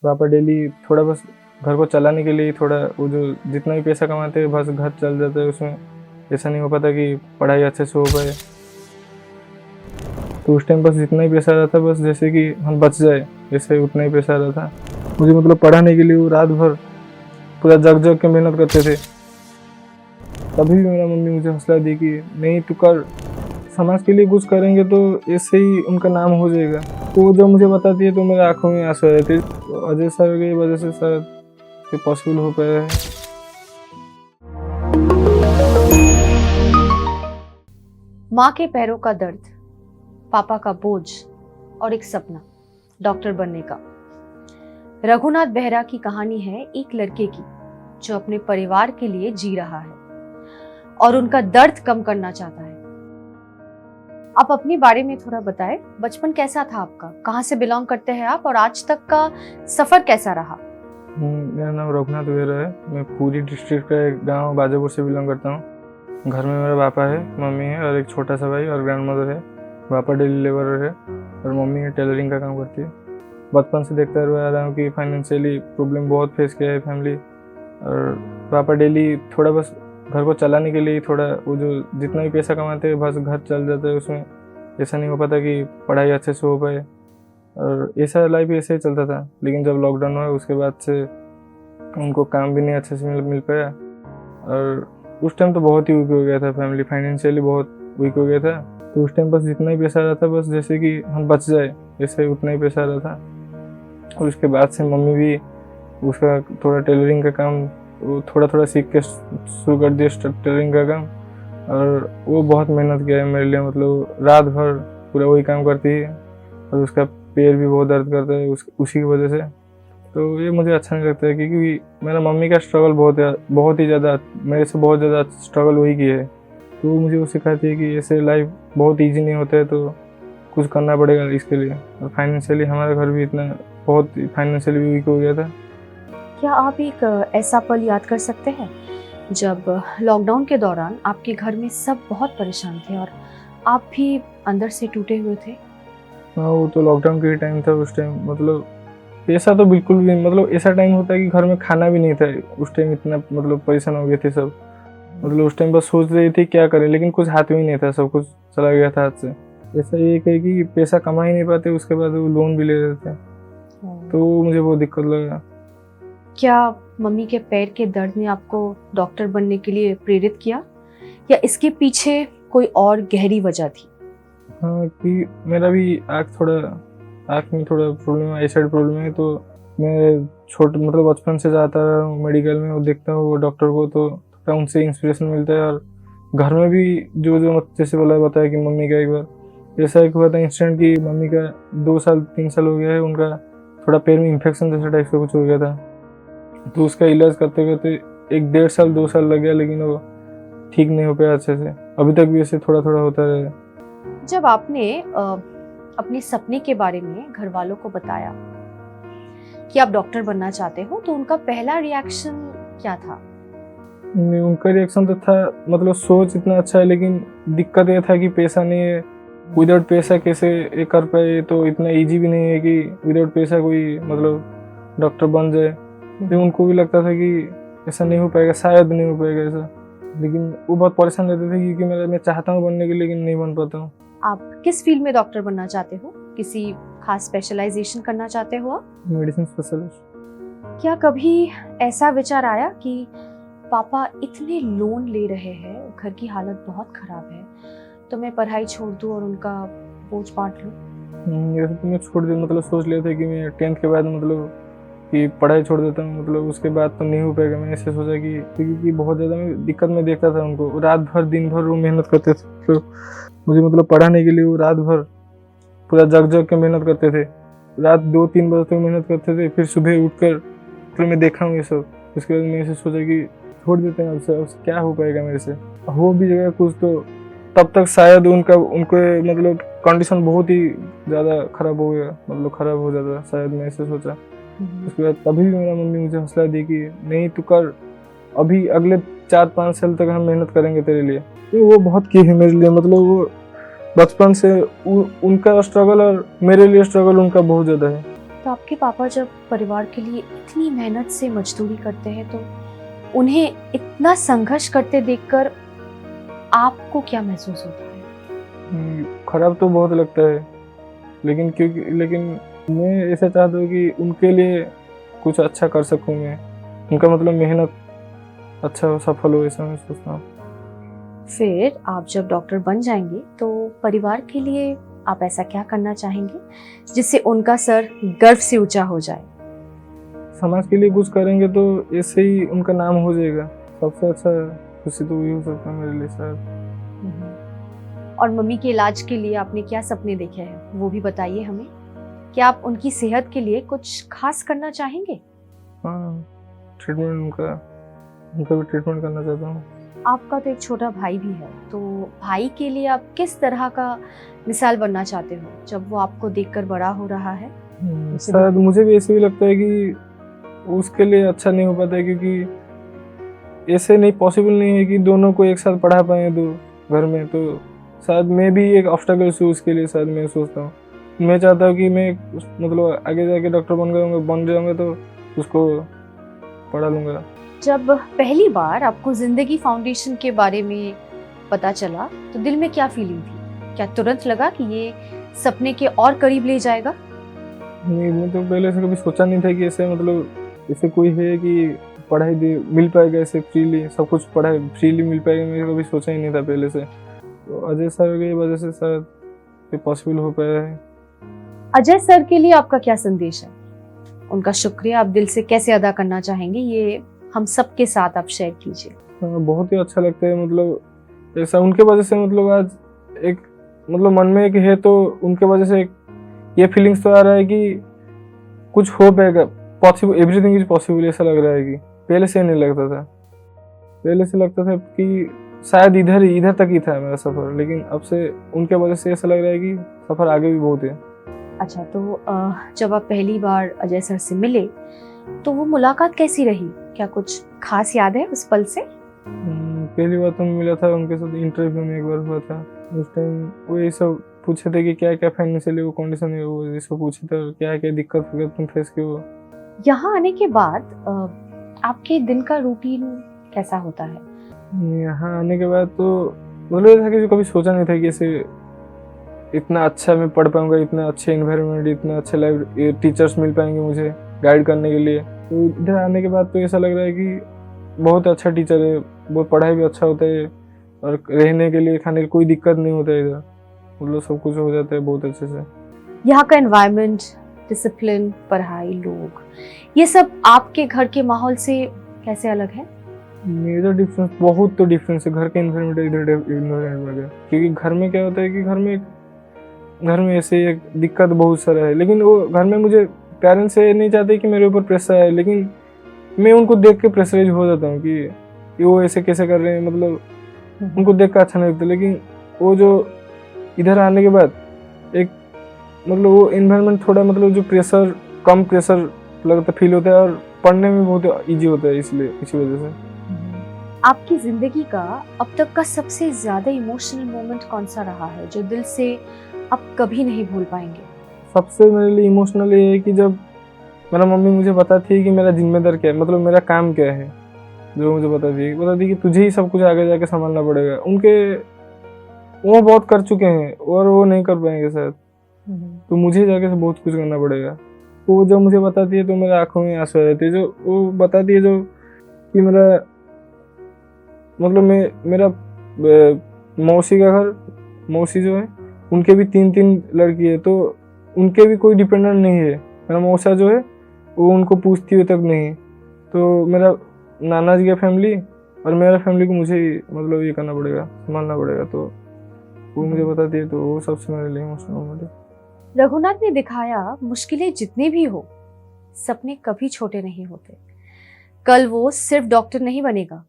पापा डेली थोड़ा बस घर को चलाने के लिए थोड़ा वो जो जितना भी पैसा कमाते हैं बस घर चल जाता है उसमें। ऐसा नहीं हो पाता कि पढ़ाई अच्छे से हो पाए। तो उस टाइम बस जितना ही पैसा रहता बस जैसे कि हम बच जाए ऐसे उतना ही पैसा रहता। मुझे मतलब पढ़ाने के लिए वो रात भर पूरा जग जग के मेहनत करते थे। तभी भी मेरा मम्मी मुझे हौसला दी कि नहीं तू कर, समाज के लिए कुछ करेंगे तो ऐसे ही उनका नाम हो जाएगा। तो वो जब मुझे बताती है तो मेरे आंखों में आंसू आ जाते। तो अजय सर की वजह से शायद ये पॉसिबल हो पाया है। माँ के पैरों का दर्द, पापा का बोझ और एक सपना डॉक्टर बनने का। रघुनाथ बेहरा की कहानी है एक लड़के की जो अपने परिवार के लिए जी रहा है और उनका दर्द कम करना चाहता है। आप अपने बारे में थोड़ा बताएं, बचपन कैसा था आपका, कहाँ से बिलोंग करते हैं आप और आज तक का सफर कैसा रहा? मेरा नाम रघुनाथ बेहरा है। मैं पूरी डिस्ट्रिक्ट का एक गाँव बाजापुर से बिलोंग करता हूँ। घर में मेरा पापा है, मम्मी है और एक छोटा सा भाई और ग्रैंड मदर है। पापा डेली लेबर है और मम्मी टेलरिंग का काम करती है। बचपन से देखता हुआ आ रहा हूँ कि फाइनेंशियली प्रॉब्लम बहुत फेस किया है फैमिली। और पापा डेली थोड़ा बस घर को चलाने के लिए थोड़ा वो जो जितना भी पैसा कमाते हैं बस घर चल जाता है उसमें। ऐसा नहीं हो पाता कि पढ़ाई अच्छे से हो पाए। और ऐसा लाइफ ऐसे ही चलता था। लेकिन जब लॉकडाउन हुआ उसके बाद से उनको काम भी नहीं अच्छे से मिल पाया। और उस टाइम तो बहुत ही वीक हो गया था, फैमिली फाइनेंशियली बहुत वीक हो गया था। तो उस टाइम बस जितना ही पैसा रहता बस जैसे कि हम बच जाए ऐसे उतना ही पैसा रहता। और उसके बाद से मम्मी भी उसका थोड़ा टेलरिंग का काम वो थोड़ा थोड़ा सीख के शुरू कर दिया टेलरिंग का काम। और वो बहुत मेहनत किया है मेरे लिए, मतलब रात भर पूरा वही काम करती है। और उसका पैर भी बहुत दर्द करता है उसी की वजह से। तो ये मुझे अच्छा नहीं लगता है क्योंकि मेरा मम्मी का स्ट्रगल बहुत ही ज़्यादा मेरे से बहुत ज़्यादा स्ट्रगल वही की है। तो वो मुझे वो सिखाती है कि ऐसे लाइफ बहुत ईजी नहीं होता है, तो कुछ करना पड़ेगा इसके लिए। और फाइनेंशियली हमारा घर भी इतना बहुत फाइनेंशियली भी वीक हो गया था। क्या आप एक ऐसा पल याद कर सकते हैं जब लॉकडाउन के दौरान आपके घर में सब बहुत परेशान थे और आप भी अंदर से टूटे हुए थे? हाँ, वो तो लॉकडाउन के टाइम था। उस टाइम मतलब पैसा तो बिल्कुल भी मतलब ऐसा टाइम होता है कि घर में खाना भी नहीं था। उस टाइम इतना मतलब परेशान हो गए थे सब। मतलब उस टाइम बस सोच रही थी क्या करें, लेकिन कुछ हाथ में ही नहीं था, सब कुछ चला गया था हाथ से। ऐसा ये है कि पैसा कमा ही नहीं पाते, उसके बाद वो लोन भी ले रहे थे। तो मुझे बहुत दिक्कत लगा। क्या मम्मी के पैर के दर्द ने आपको डॉक्टर बनने के लिए प्रेरित किया या इसके पीछे कोई और गहरी वजह थी? हाँ, कि मेरा भी आँख में थोड़ा प्रॉब्लम है, आई साइड प्रॉब्लम है। तो मैं मतलब बचपन से जाता रहा हूँ मेडिकल में, वो देखता हूँ वो डॉक्टर को, तो थोड़ा उनसे इंस्पिरेशन मिलता है। और घर में भी जो जैसे बताया कि मम्मी का एक बार ऐसा एक हुआ था इंसिडेंट कि मम्मी का 2 साल 3 साल हो गया है, उनका थोड़ा पैर में इन्फेक्शन जैसा टाइप से कुछ हो गया था। तो उसका इलाज करते करते 1-1.5 साल 2 साल लग गया, लेकिन वो ठीक नहीं हो पाया अच्छे से। अभी तक भी ऐसे थोड़ा थोड़ा होता रहा। जब आपने अपने सपने के बारे में घर वालों को बताया कि आप डॉक्टर बनना चाहते हो तो उनका पहला रिएक्शन क्या था? उनका रिएक्शन तो था मतलब सोच इतना अच्छा है, लेकिन दिक्कत ये था कि पैसा नहीं है। विदाउट पैसा कैसे ये कर पाए, तो इतना इजी भी नहीं है कि विदाउट पैसा कोई मतलब डॉक्टर बन जाए। तो उनको भी लगता था कि ऐसा नहीं हो पाएगा, शायद नहीं हो पाएगा ऐसा। लेकिन वो बहुत परेशान रहते थे क्योंकि मैं चाहता हूँ बनने के लिए, लेकिन नहीं बन पाता हूँ। आप किस फील्ड में डॉक्टर बनना चाहते हो? किसी खास स्पेशलाइजेशन करना चाहते हो आप? Medicine specialist. क्या कभी ऐसा विचार आया कि पापा इतने लोन ले रहे हैं, घर की हालत बहुत खराब है, तो मैं पढ़ाई छोड़ दूं और उनका बोझ बांट लूं? ये तो मैं छोड़ दे मतलब सोच लिया था कि मैं 10th के बाद मतलब कि पढ़ाई छोड़ देता हूँ, मतलब उसके बाद तो नहीं हो पाएगा। मैं ऐसे सोचा कि क्योंकि बहुत ज़्यादा मैं दिक्कत में देखता था उनको, रात भर दिन भर वो मेहनत करते थे। तो मुझे मतलब पढ़ाने के लिए वो रात भर पूरा जग जग के मेहनत करते थे। रात 2-3 बजे तक मेहनत करते थे, फिर सुबह उठकर फिर मैं देखा हूँ ये सब। उसके बाद मैंने ऐसे सोचा कि छोड़ देते हैं, अब क्या हो पाएगा मेरे से, हो भी जाएगा कुछ तो। तब तक शायद उनको मतलब कंडीशन बहुत ही ज़्यादा खराब हो गया, मतलब खराब हो जाता शायद, मैं ऐसे सोचा। उसके बाद तभी भी मेरा मम्मी मुझे हौसला दी कि नहीं तू कर, अभी अगले 4-5 साल तक हम मेहनत करेंगे तेरे लिए। तो वो बहुत की है मेरे लिए, मतलब वो बचपन से उनका स्ट्रगल और मेरे लिए स्ट्रगल उनका बहुत ज़्यादा है। तो आपके पापा जब परिवार के लिए इतनी मेहनत से मजदूरी करते हैं तो उन्हें इतना संघर्ष करते देखकर आपको क्या महसूस होता है? खराब तो बहुत लगता है, लेकिन मैं ऐसा चाहता हूँ कि उनके लिए कुछ अच्छा कर सकूँ मैं, उनका मतलब मेहनत अच्छा हो, सफल हो, ऐसा मैं सोचता हूँ। फिर आप जब डॉक्टर बन जाएंगे तो परिवार के लिए आप ऐसा क्या करना चाहेंगे जिससे उनका सर गर्व से ऊंचा हो जाए? समाज के लिए कुछ करेंगे तो ऐसे ही उनका नाम हो जाएगा। सबसे अच्छा खुशी तो वही हो सकता है मेरे लिए शायद। और मम्मी के इलाज के लिए आपने क्या सपने देखे हैं वो भी बताइए हमें। क्या आप उनकी सेहत के लिए कुछ खास करना चाहेंगे? हाँ, ट्रीटमेंट उनका भी ट्रीटमेंट करना चाहता हूँ। आपका तो एक छोटा भाई भी है, तो भाई के लिए आप किस तरह का मिसाल बनना चाहते हो जब वो आपको देखकर बड़ा हो रहा है? शायद मुझे भी ऐसे ही लगता है कि उसके लिए अच्छा नहीं हो पाता है, क्योंकि ऐसे नहीं, पॉसिबल नहीं है कि दोनों को एक साथ पढ़ा पाए दो घर में। तो शायद मैं भी एक ऑब्स्टेकल हूँ उसके लिए, शायद मैं सोचता हूँ। मैं चाहता हूँ कि मैं मतलब आगे जाके डॉक्टर बन जाऊँगा तो उसको पढ़ा लूँगा। जब पहली बार आपको जिंदगी फाउंडेशन के बारे में पता चला तो दिल में क्या फीलिंग थी? क्या तुरंत लगा कि ये सपने के और करीब ले जाएगा? नहीं, मैं तो पहले से कभी सोचा नहीं था कि ऐसे मतलब ऐसे कोई है कि पढ़ाई दे मिल पाएगा, ऐसे फ्रीली सब कुछ पढ़ाई फ्रीली मिल पाएगा। मैं कभी सोचा ही नहीं था पहले से। तो अजय सर की वजह से शायद ये पॉसिबल हो पाया है। अजय सर के लिए आपका क्या संदेश है? उनका शुक्रिया आप दिल से कैसे अदा करना चाहेंगे, ये हम सबके साथ आप शेयर कीजिए। बहुत ही अच्छा लगता है, मतलब ऐसा उनके वजह से, मतलब आज एक मतलब मन में एक है, तो उनके वजह से एक ये फीलिंग्स तो आ रहा है कि कुछ हो पाएगा, पॉसिबल, एवरीथिंग इज पॉसिबल। ऐसा लग रहा है कि पहले से नहीं लगता था। पहले से लगता था कि शायद इधर तक ही था मेरा सफ़र, लेकिन अब से उनके वजह से ऐसा लग रहा है कि सफ़र आगे भी बहुत है। अच्छा, तो जब आप पहली बार अजय सर से मिले तो वो मुलाकात कैसी रही? क्या कुछ खास याद है उस पल से? पहली बार तो मिला था उनके साथ, इंटरव्यू में एक बार हुआ था। उस टाइम वो ये सब पूछे थे कि क्या क्या फाइनेंशियली वो कंडीशन है, वो ये सब पूछे थे, क्या क्या दिक्कत वगैरह तुम फेस की हो। यहाँ आने के बाद आपके दिन का रूटीन कैसा होता है? यहाँ आने के बाद तो बोले था कि कभी सोचा नहीं था कि ऐसे इतना अच्छा मैं पढ़ पाऊंगा, इतना अच्छे इन्वायरमेंट, इतना अच्छे लाइफ टीचर्स मिल पाएंगे मुझे गाइड करने के लिए। तो इधर आने के बाद तो ऐसा लग रहा है कि बहुत अच्छा टीचर है, बहुत पढ़ाई भी अच्छा होता है, और रहने के लिए खाने की कोई दिक्कत नहीं होता है इधर, मतलब सब कुछ हो जाता है बहुत अच्छे से। यहाँ का एनवायरनमेंट, डिसिप्लिन, पढ़ाई, लोग, ये सब आपके घर के माहौल से कैसे अलग है? मेजर डिफरेंस, बहुत तो डिफरेंस है घर के इन्वायरमेंट, इधर इन्वायरमेंट है। क्योंकि घर में क्या होता है कि घर में ऐसे एक दिक्कत बहुत सारा है, लेकिन वो घर में मुझे पेरेंट्स से नहीं चाहते कि मेरे ऊपर प्रेशर आए, लेकिन मैं उनको देख के प्रेशराइज हो जाता हूँ कि वो ऐसे कैसे कर रहे हैं, मतलब उनको देख कर अच्छा नहीं लगता। लेकिन वो जो इधर आने के बाद एक मतलब वो इन्वायरमेंट थोड़ा मतलब जो कम प्रेशर लगता फील होता है, और पढ़ने में बहुत ईजी होता है, इसलिए इसी वजह से। आपकी जिंदगी का अब तक का सबसे ज्यादा इमोशनल मोमेंट कौन सा रहा है जो दिल से आप कभी नहीं भूल पाएंगे? सबसे मेरे लिए इमोशनल ये है कि जब मेरा मम्मी मुझे बताती है कि मेरा जिम्मेदार क्या है, मतलब मेरा काम क्या है, जो मुझे बताती है कि तुझे ही सब कुछ आगे जाके संभालना पड़ेगा। वो बहुत कर चुके हैं और वो नहीं कर पाएंगे शायद, तो मुझे जाके से बहुत कुछ करना पड़ेगा। वो जब मुझे बताती है तो मेरे आंखों में आंसू आ जाते हैं। जो वो बताती है जो कि मेरा मतलब मेरा मौसी का घर, मौसी जो है उनके भी 3 लड़की है, तो उनके भी कोई डिपेंडेंट नहीं है। मेरा मौसा जो है वो उनको पूछती हुई तक नहीं। तो मेरा नाना जी का फैमिली और मेरा फैमिली को मुझे ही मतलब ये करना पड़ेगा, संभालना पड़ेगा। तो वो मुझे बताती है, तो वो सबसे मेरे लिए इमोशनल मोमेंट है। रघुनाथ ने दिखाया मुश्किलें जितनी भी हो, सपने कभी छोटे नहीं होते। कल वो सिर्फ डॉक्टर नहीं बनेगा,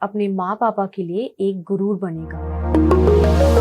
अपने माँ पापा के लिए एक गुरूर बनेगा।